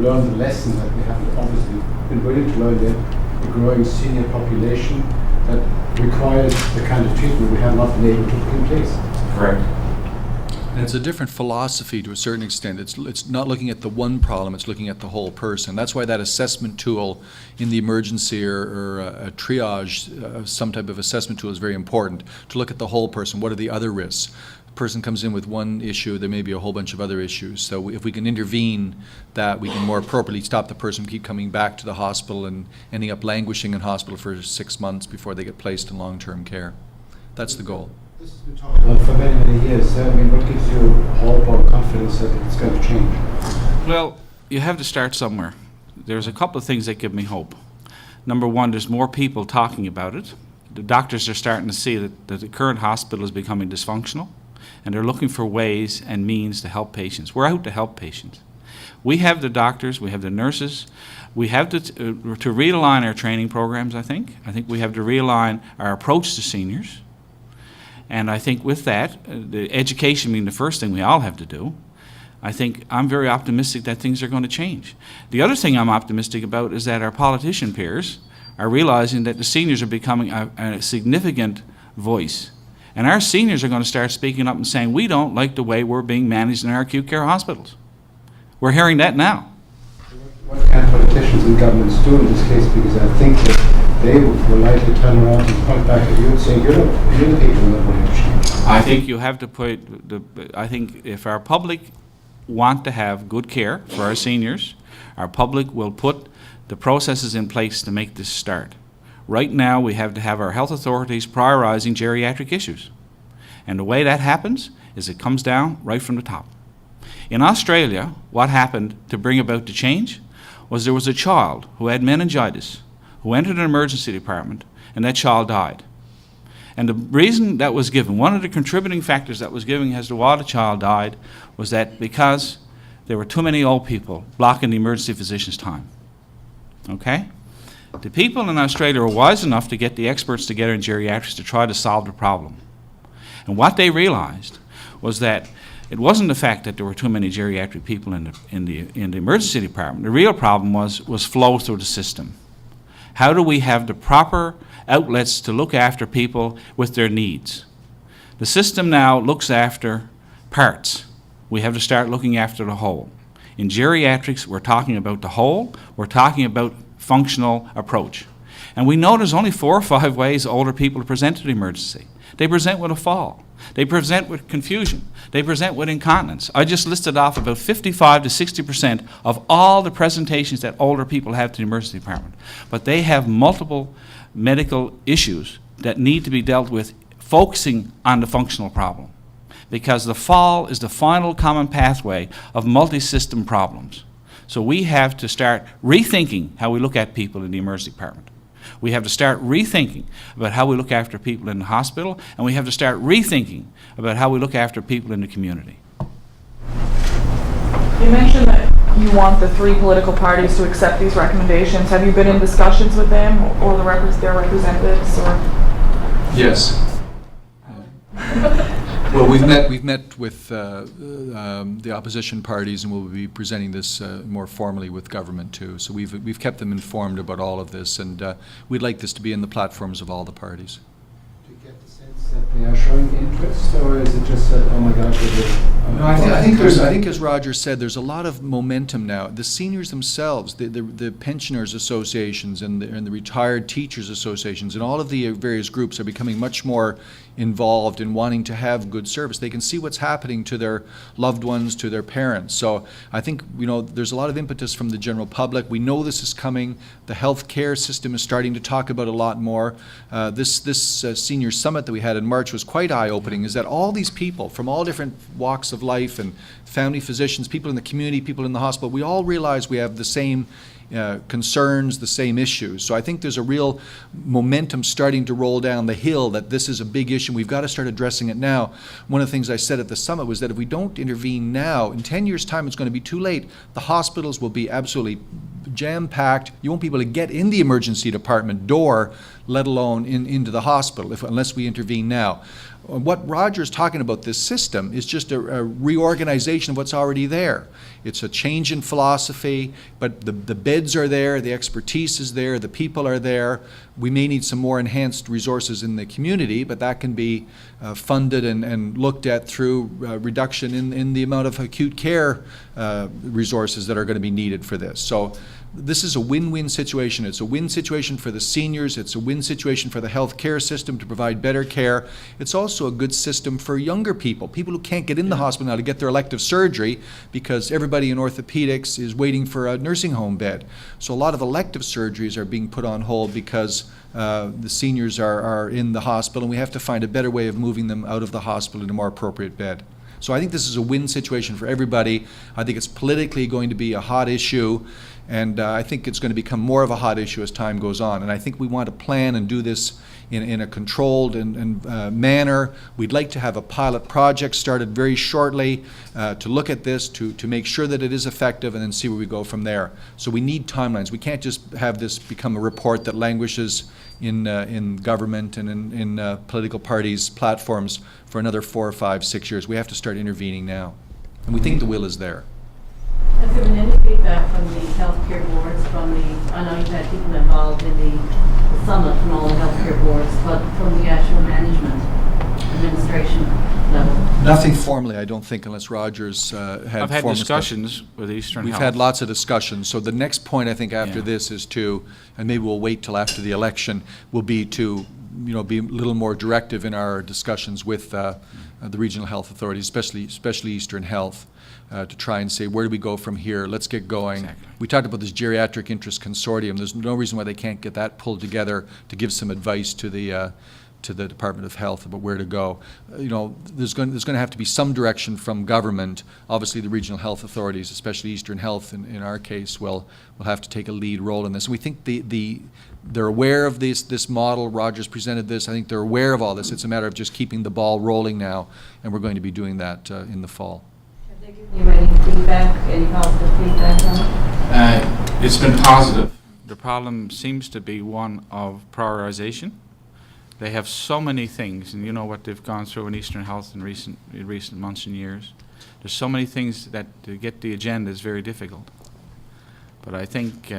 learn the lessons that we haven't obviously been willing to learn yet. A growing senior population that requires the kind of treatment we have not been able to put in place. Correct. And it's a different philosophy to a certain extent. It's not looking at the one problem, it's looking at the whole person. That's why that assessment tool in the emergency or a triage, some type of assessment tool is very important, to look at the whole person. What are the other risks? A person comes in with one issue, there may be a whole bunch of other issues. So if we can intervene that, we can more appropriately stop the person from keep coming back to the hospital and ending up languishing in hospital for 6 months before they get placed in long-term care. That's the goal. This has been talked about for many, many years. I mean, what gives you hope or confidence that it's going to change? Well, you have to start somewhere. There's a couple of things that give me hope. Number one, there's more people talking about it. The doctors are starting to see that the current hospital is becoming dysfunctional, and they're looking for ways and means to help patients. We're out to help patients. We have the doctors, we have the nurses, we have to realign our training programs, I think. I think we have to realign our approach to seniors. And I think with that, the education being the first thing we all have to do, I think I'm very optimistic that things are going to change. The other thing I'm optimistic about is that our politician peers are realizing that the seniors are becoming a significant voice. And our seniors are going to start speaking up and saying, we don't like the way we're being managed in our acute care hospitals. We're hearing that now. What can politicians and governments do in this case? Because I think that they will likely turn around and point back at you and say, you're the people that want to change. I think you have to put I think if our public want to have good care for our seniors, our public will put the processes in place to make this start. Right now, we have to have our health authorities prioritizing geriatric issues. And the way that happens is it comes down right from the top. In Australia, what happened to bring about the change was there was a child who had meningitis who entered an emergency department, and that child died. And the reason that was given, one of the contributing factors that was given as to why the child died, was that because there were too many old people blocking the emergency physician's time. Okay? The people in Australia were wise enough to get the experts together in geriatrics to try to solve the problem. And what they realized was that it wasn't the fact that there were too many geriatric people in the emergency department. The real problem was flow through the system. How do we have the proper outlets to look after people with their needs? The system now looks after parts. We have to start looking after the whole. In geriatrics, we're talking about the whole. We're talking about functional approach. And we know there's only 4 or 5 ways older people present to the emergency. They present with a fall. They present with confusion. They present with incontinence. I just listed off about 55 to 60% of all the presentations that older people have to the emergency department. But they have multiple medical issues that need to be dealt with, focusing on the functional problem. Because the fall is the final common pathway of multi-system problems. So we have to start rethinking how we look at people in the emergency department. We have to start rethinking about how we look after people in the hospital, and we have to start rethinking about how we look after people in the community. You mentioned that you want the 3 political parties to accept these recommendations. Have you been in discussions with them or their representatives? Or? Yes. Well, we've met with the opposition parties, and we'll be presenting this more formally with government too. So we've kept them informed about all of this, and we'd like this to be in the platforms of all the parties. Do you get the sense that they are showing interest, or is it just that, oh my God, no, I think as Roger said, there's a lot of momentum now. The seniors themselves, the pensioners associations and the retired teachers associations and all of the various groups are becoming much more involved in wanting to have good service. They can see what's happening to their loved ones, to their parents. So I think, there's a lot of impetus from the general public. We know this is coming. The health care system is starting to talk about it a lot more. This senior summit that we had in March was quite eye-opening, is that all these people from all different walks of life and family physicians, people in the community, people in the hospital, we all realize we have the same concerns, the same issues. So I think there's a real momentum starting to roll down the hill that this is a big issue. We've got to start addressing it now. One of the things I said at the summit was that if we don't intervene now, in 10 years' time, it's going to be too late. The hospitals will be absolutely jam-packed. You won't be able to get in the emergency department door, let alone into the hospital, unless we intervene now. What Roger's talking about, this system, is just a reorganization of what's already there. It's a change in philosophy, but the beds are there, the expertise is there, the people are there. We may need some more enhanced resources in the community, but that can be funded and looked at through reduction in the amount of acute care resources that are going to be needed for this. So this is a win-win situation. It's a win situation for the seniors. It's a win situation for the health care system to provide better care. It's also a good system for younger people who can't get in the hospital now to get their elective surgery because everybody in orthopedics is waiting for a nursing home bed. So a lot of elective surgeries are being put on hold because the seniors are in the hospital, and we have to find a better way of moving them out of the hospital in a more appropriate bed. So I think this is a win situation for everybody. I think it's politically going to be a hot issue, and I think it's going to become more of a hot issue as time goes on. And I think we want to plan and do this in a controlled manner. We'd like to have a pilot project started very shortly to look at this, to make sure that it is effective, and then see where we go from there. So we need timelines. We can't just have this become a report that languishes in government and in political parties' platforms for another 4 or 5, 6 years. We have to start intervening now. And we think the will is there. Has there been any feedback from the healthcare boards, I know you've had people involved in the summit from all the healthcare boards, but from the actual management, administration level? Nothing formally, I don't think, unless Rogers had I've had formal discussions with Eastern We've Health. had lots of discussions. So the next point, I think, after Yeah. this is to, and maybe we'll wait till after the election, will be to, be a little more directive in our discussions with the regional health authorities, especially Eastern Health, to try and say, where do we go from here? Let's get going. Exactly. We talked about this geriatric interest consortium. There's no reason why they can't get that pulled together to give some advice to the Department of Health about where to go. There's going to have to be some direction from government. Obviously, the regional health authorities, especially Eastern Health in our case, will have to take a lead role in this. And we think they're aware of this model. Rogers presented this. I think they're aware of all this. It's a matter of just keeping the ball rolling now, and we're going to be doing that in the fall. Have they given you any feedback, any positive feedback on it? It's been positive. The problem seems to be one of prioritization. They have so many things, and you know what they've gone through in Eastern Health in recent months and years. There's so many things that to get the agenda is very difficult. But I think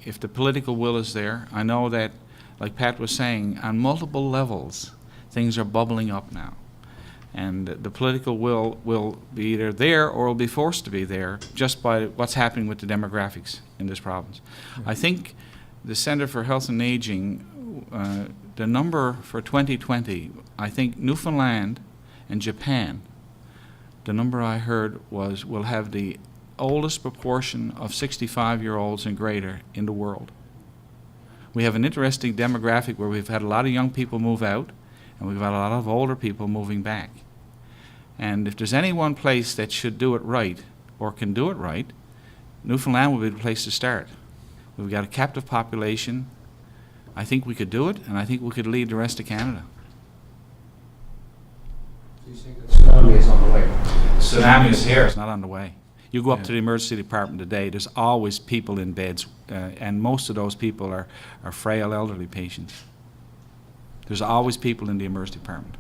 if the political will is there, I know that, like Pat was saying, on multiple levels, things are bubbling up now. And the political will be either there or will be forced to be there just by what's happening with the demographics in this province. I think the Centre for Health and Aging, the number for 2020, I think Newfoundland and Japan, the number I heard was will have the oldest proportion of 65-year-olds and greater in the world. We have an interesting demographic where we've had a lot of young people move out, and we've had a lot of older people moving back. And if there's any one place that should do it right, or can do it right, Newfoundland would be the place to start. We've got a captive population. I think we could do it, and I think we could lead the rest of Canada. Do you think that tsunami is on the way? Tsunami is here. It's not on the way. You go up to the emergency department today, there's always people in beds, and most of those people are frail elderly patients. There's always people in the emergency department.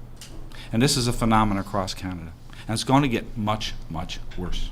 And this is a phenomenon across Canada. And it's going to get much, much worse.